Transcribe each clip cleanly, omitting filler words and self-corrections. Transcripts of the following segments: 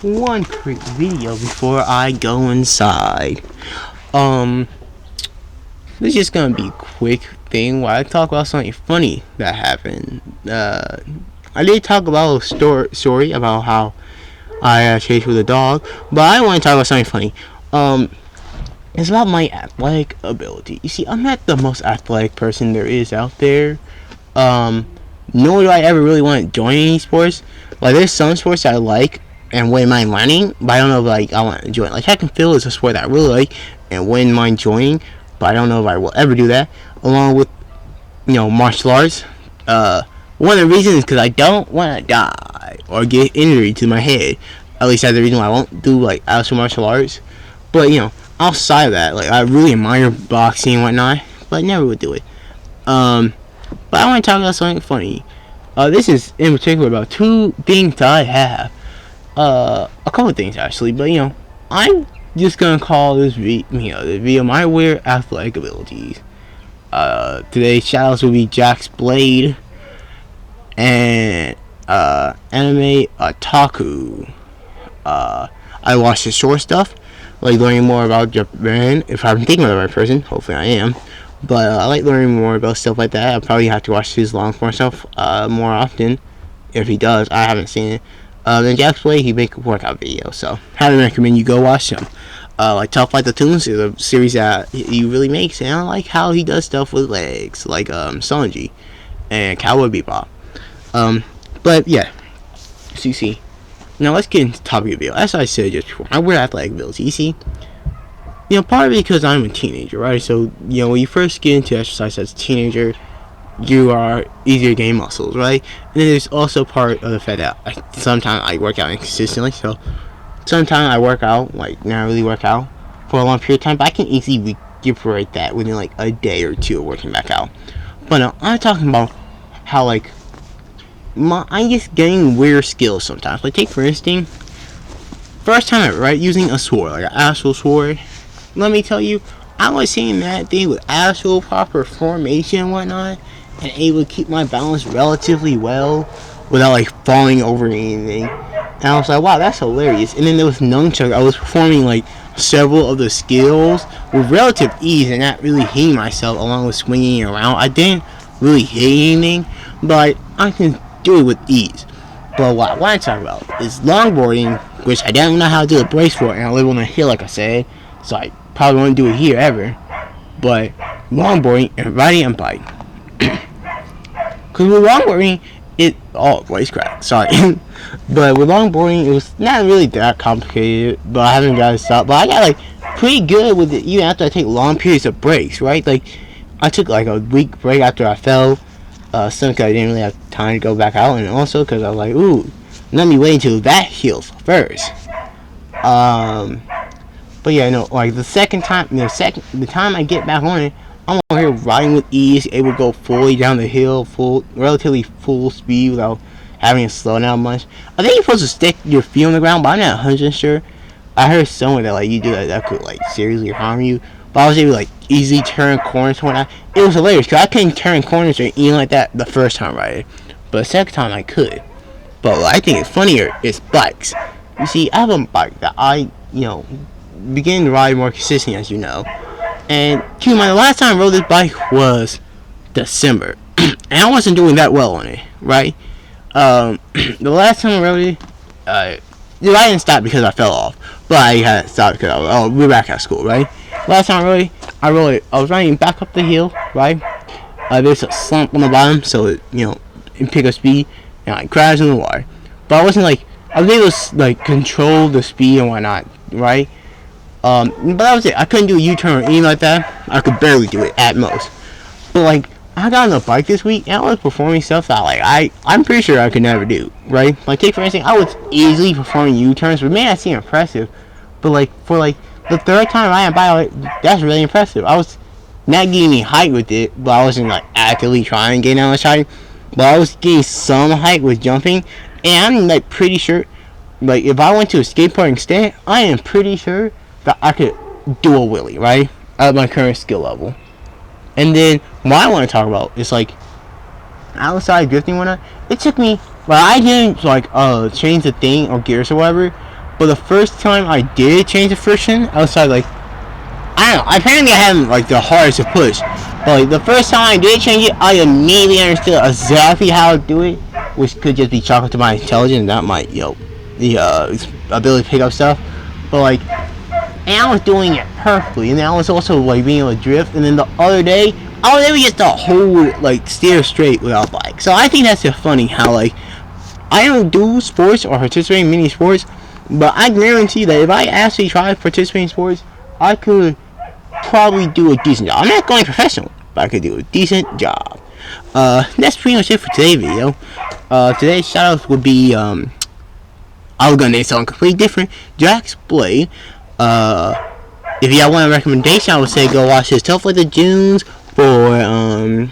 one quick video before I go inside. This is just gonna be a quick thing where I talk about something funny that happened. I did talk about a story about how I chased with a dog, but I want to talk about something funny. It's about my athletic ability. You see, I'm not the most athletic person there is out there. Nor do I ever really want to join any sports. Like, there's some sports that I like and wouldn't mind learning, but I don't know if like I want to join. Like, track and field is a sport that I really like and wouldn't mind joining, but I don't know if I will ever do that. Along with, martial arts. One of the reasons is because I don't want to die or get injury to my head. At least that's the reason why I won't do like actual martial arts. But outside of that, like, I really admire boxing and whatnot, but I never would do it. But I want to talk about something funny. This is in particular about two things that I have. A couple of things actually, but I'm just gonna call this video my weird athletic abilities. Today's shoutouts will be Jack's Blade and anime otaku. I watch his short stuff, like learning more about Japan. If I'm thinking of the right person, hopefully I am. But I like learning more about stuff like that. I'll probably have to watch his long form stuff more often. If he does, I haven't seen it. Then Jack's Play, he make a workout video, so highly recommend you go watch him. Like Tough Like the Tunes is a series that he really makes, and I like how he does stuff with legs, like Sanji and Cowboy Bebop. But yeah, CC. Now let's get into the topic of the video. As I said just before, I wear athletic ability. You see, partly because I'm a teenager, right? So when you first get into exercise as a teenager, you are easier to gain muscles, right? And then there's also part of the fact that sometimes I work out inconsistently. So sometimes I work out, like not really work out for a long period of time, but I can easily recuperate that within like a day or two of working back out. But I'm talking about how like I'm just getting weird skills sometimes. Like, take for instance, first time ever, right, using a sword, like an actual sword. Let me tell you, I was seeing that thing with actual proper formation and whatnot, and able to keep my balance relatively well without like falling over anything. And I was like, wow, that's hilarious. And then there was nunchuck. I was performing like several of the skills with relative ease and not really hitting myself along with swinging around. I didn't really hit anything, but I can do it with ease. But what I want to talk about is longboarding, which I don't know how to do a brace for, and I live on a hill, like I said, so I probably won't do it here ever. But longboarding and riding a bike, because with longboarding, voice crack, sorry. But with longboarding, it was not really that complicated, but I haven't got to stop. But I got like pretty good with it even after I take long periods of breaks, right? Like, I took like a week break after I fell. Some because I didn't really have time to go back out, and also because I was like, ooh, let me wait until that heals first. But yeah, like the second time, the time I get back on it, I'm over here riding with ease, able to go fully down the hill, relatively full speed without having to slow down much. I think you're supposed to stick your feet on the ground, but I'm not 100% sure. I heard somewhere that like you do that could like seriously harm you. But I was able to like easily turn corners and whatnot. It was hilarious because I couldn't turn corners or anything like that the first time riding, but the second time I could. But what I think is funnier is bikes. You see, I have a bike that I begin to ride more consistently, as you know. And keep in mind, the last time I rode this bike was December, and I wasn't doing that well on it, right? The last time I rode it, I didn't stop because I fell off, but I had to stop because we were back at school, right? Last time I rode it, I was riding back up the hill, right? There's a slump on the bottom, so it pick up speed, and I crashed in the water. But I wasn't like, I was able to like control the speed and whatnot, right? But that was it. I couldn't do a U-turn or anything like that. I could barely do it at most. But like, I got on the bike this week and I was performing stuff that like I'm pretty sure I could never do, right? Like, take for instance, I was easily performing U-turns, but may not seem impressive, but like for like the third time riding a bike, that's really impressive. I was not getting any height with it, but I wasn't like actively trying to gain that much height. But I was getting some height with jumping, and I'm like pretty sure, like if I went to a skateboarding stand, I am pretty sure that I could do a wheelie, right? At my current skill level. And then what I want to talk about is like outside drifting and whatnot. It took me, well, I didn't like change the thing or gears or whatever, but the first time I did change the friction outside, like, I don't know, apparently I haven't, like, the hardest to push, but, like, the first time I did change it, I immediately understood exactly how to do it, which could just be chalked to my intelligence, not my, the ability to pick up stuff, but, like, and I was doing it perfectly, and then I was also, like, being able to drift, and then the other day, I was able to get the whole, like, steer straight without bike. So I think that's just funny how, like, I don't do sports or participate in many sports, but I guarantee that if I actually try to participate in sports, I could probably do a decent job. I'm not going professional, but I could do a decent job. That's pretty much it for today's video. Today's shoutouts would be, I was gonna name something completely different. Jax Blade. If y'all want a recommendation, I would say go watch his Tough Like the Junes for,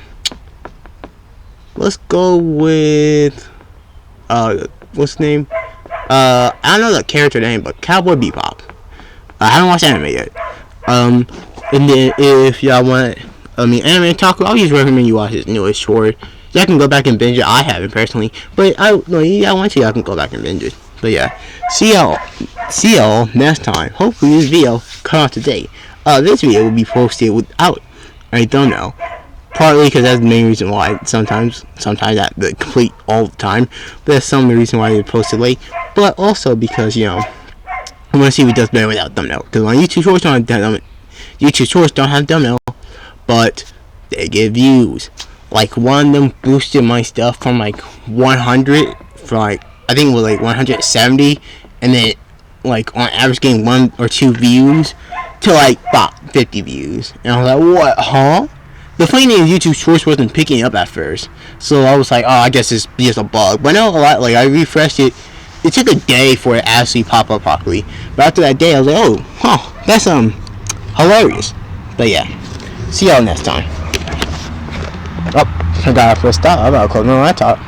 let's go with, what's his name? I don't know the character name, but Cowboy Bebop. I haven't watched anime yet. And then if y'all want, anime talk, I'll just recommend you watch his newest short. Y'all can go back and binge it. I haven't personally, but y'all want to, y'all can go back and binge it. But yeah, see y'all next time. Hopefully this video come out today. This video will be posted without a thumbnail. Partly because that's the main reason why sometimes that the complete all the time. But that's some of the reason why they posted late. But also because I want to see if it does better without thumbnail. Because on YouTube Shorts don't have thumbnail, but they get views. Like one of them boosted my stuff from like 100 for like I think it was like 170, and then like on average getting 1 or 2 views to like about 50 views. And I was like, what, huh? The funny thing is YouTube Shorts wasn't picking up at first, so I was like, oh, I guess it's just a bug. But no, like I refreshed it. It took a day for it to actually pop up properly. But after that day, I was like, oh, huh, that's hilarious. But yeah, see y'all next time. Oh, I gotta press stop. I'm about to close my laptop.